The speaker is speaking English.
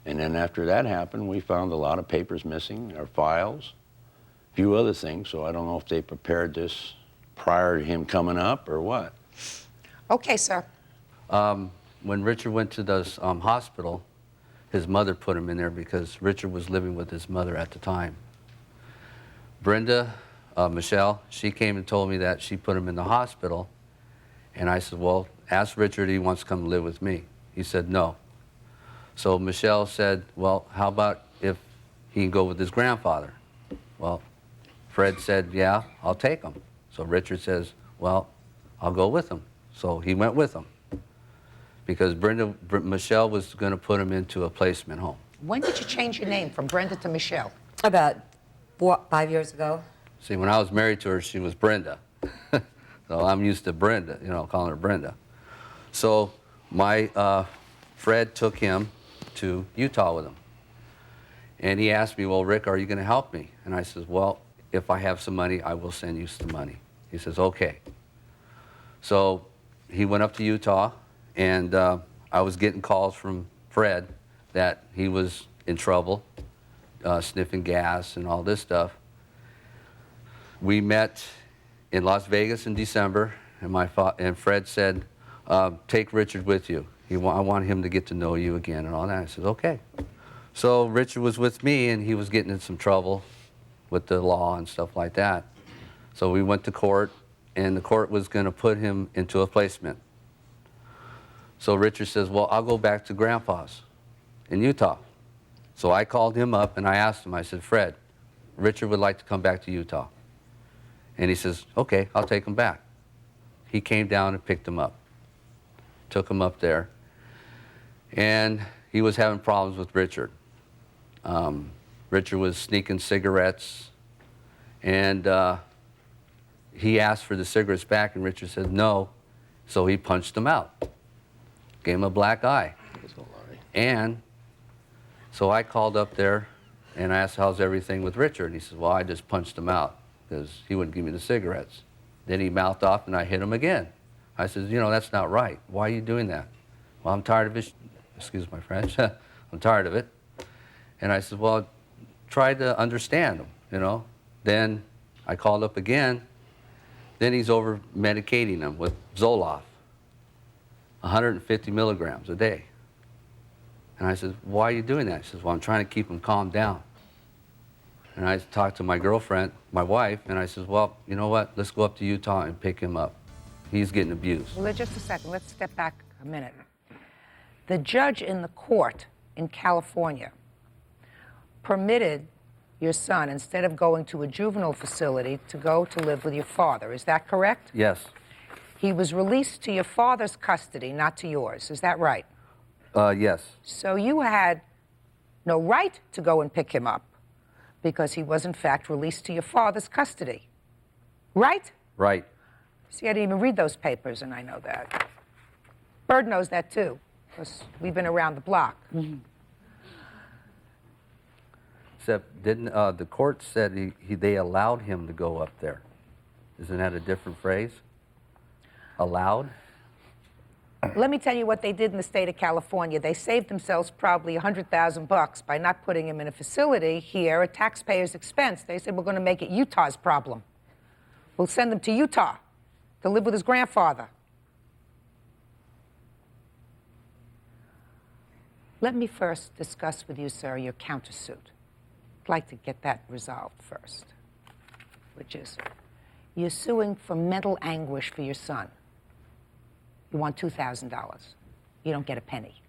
And then after that happened, we found a lot of papers missing, our files, a few other things. So I don't know if they prepared this prior to him coming up or what. Okay, sir. When Richard went to the hospital, his mother put him in there because Richard was living with his mother at the time. Brenda, Michelle, she came and told me that she put him in the hospital. And I said, well, ask Richard if he wants to come live with me. He said no. So Michelle said, well, how about if he can go with his grandfather? Well, Fred said, yeah, I'll take him. So Richard says, well, I'll go with him. So he went with him because Michelle was going to put him into a placement home. When did you change your name from Brenda to Michelle? About 5 years ago. See, when I was married to her, she was Brenda. So I'm used to Brenda, you know, calling her Brenda. So my Fred took him to Utah with him. And he asked me, well, Rick, are you going to help me? And I says, well, if I have some money, I will send you some money. He says, okay. So he went up to Utah, and I was getting calls from Fred that he was in trouble, sniffing gas and all this stuff. We met in Las Vegas in December, and Fred said, take Richard with you. I want him to get to know you again and all that. I said, okay. So Richard was with me, and he was getting in some trouble with the law and stuff like that. So we went to court, and the court was going to put him into a placement. So Richard says, well, I'll go back to Grandpa's in Utah. So I called him up, and I asked him, I said, Fred, Richard would like to come back to Utah. And he says, okay, I'll take him back. He came down and picked him up, took him up there. And he was having problems with Richard. Richard was sneaking cigarettes, and he asked for the cigarettes back, and Richard said no, so he punched him out, gave him a black eye. And so I called up there, and I asked, how's everything with Richard? And he says, well, I just punched him out because he wouldn't give me the cigarettes. Then he mouthed off, and I hit him again. I said, you know, that's not right. Why are you doing that? Well, I'm tired of it. Excuse my French. I'm tired of it. And I said, well, try to understand him, you know. Then I called up again. Then he's over medicating him with Zoloft, 150 milligrams a day. And I said, why are you doing that? He says, well, I'm trying to keep him calmed down. And I talked to my girlfriend, my wife, and I said, well, you know what? Let's go up to Utah and pick him up. He's getting abused. Well, just a second. Let's step back a minute. The judge in the court in California permitted your son, instead of going to a juvenile facility, to go to live with your father. Is that correct? Yes. He was released to your father's custody, not to yours. Is that right? Yes. So you had no right to go and pick him up because he was, in fact, released to your father's custody. Right? Right. See, I didn't even read those papers, and I know that. Bird knows that, too, because we've been around the block. Except, didn't the court said they allowed him to go up there? Isn't that a different phrase? Allowed? Let me tell you what they did in the state of California. They saved themselves probably $100,000 by not putting him in a facility here at taxpayers' expense. They said, we're going to make it Utah's problem. We'll send him to Utah to live with his grandfather. Let me first discuss with you, sir, your countersuit. I'd like to get that resolved first, which is you're suing for mental anguish for your son. You want $2,000. You don't get a penny.